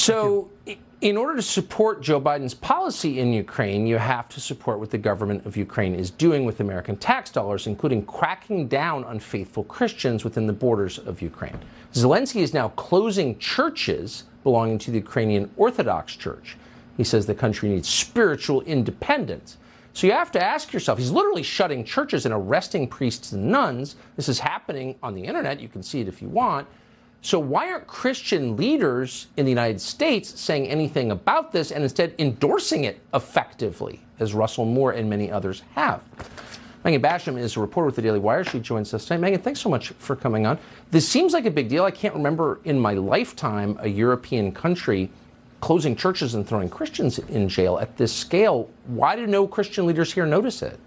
So in order to support Joe Biden's policy in Ukraine, you have to support what the government of Ukraine is doing with American tax dollars, including cracking down on faithful Christians within the borders of Ukraine. Zelensky is now closing churches belonging to the Ukrainian Orthodox Church. He says the country needs spiritual independence. So you have to ask yourself, he's literally shutting churches and arresting priests and nuns. This is happening on the internet. You can see it if you want. So why aren't Christian leaders in the United States saying anything about this and instead endorsing it effectively, as Russell Moore and many others have? Megan Basham is a reporter with the Daily Wire. She joins us tonight. Megan, thanks so much for coming on. This seems like a big deal. I can't remember in my lifetime a European country closing churches and throwing Christians in jail at this scale. Why do no Christian leaders here notice it?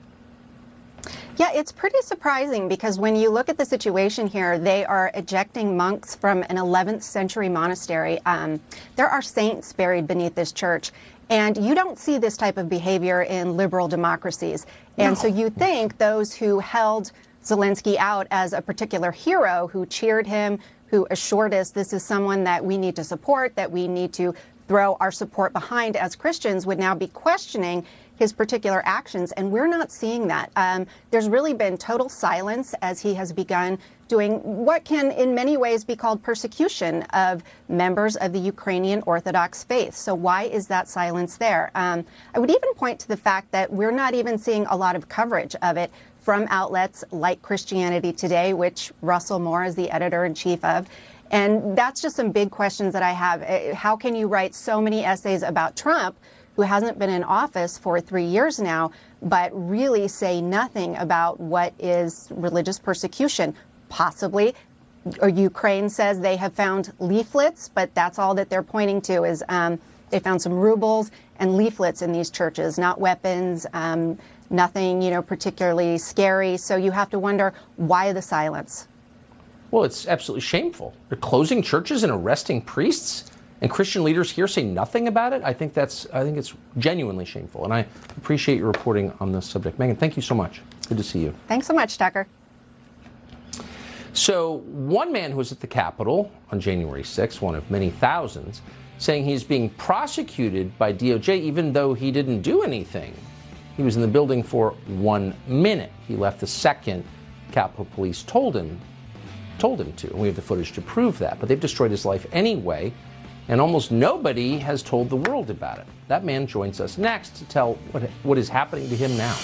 Yeah, it's pretty surprising because when you look at the situation here, they are ejecting monks from an 11th century monastery. There are saints buried beneath this church. And you don't see this type of behavior in liberal democracies. And so you think those who held Zelensky out as a particular hero, who cheered him, who assured us this is someone that we need to support, that we need to throw our support behind as Christians, would now be questioning his particular actions, and we're not seeing that. There's really been total silence as he has begun doing what can in many ways be called persecution of members of the Ukrainian Orthodox faith. So why is that silence there? I would even point to the fact that we're not even seeing a lot of coverage of it from outlets like Christianity Today, which Russell Moore is the editor-in-chief of. And that's just some big questions that I have. How can you write so many essays about Trump, who hasn't been in office for 3 years now, but really say nothing about what is religious persecution? Possibly, or Ukraine says they have found leaflets, but that's all that they're pointing to is they found some rubles and leaflets in these churches, not weapons, nothing, particularly scary. So you have to wonder, why the silence? Well, it's absolutely shameful. They're closing churches and arresting priests, and Christian leaders here say nothing about it. I think it's genuinely shameful, and I appreciate your reporting on this subject. Megan, thank you so much. Good to see you. Thanks so much, Tucker. So one man who was at the Capitol on January 6th, one of many thousands, saying he's being prosecuted by DOJ even though he didn't do anything. He was in the building for 1 minute. He left the second Capitol Police told him to. And we have the footage to prove that. But they've destroyed his life anyway, and almost nobody has told the world about it. That man joins us next to tell what is happening to him now.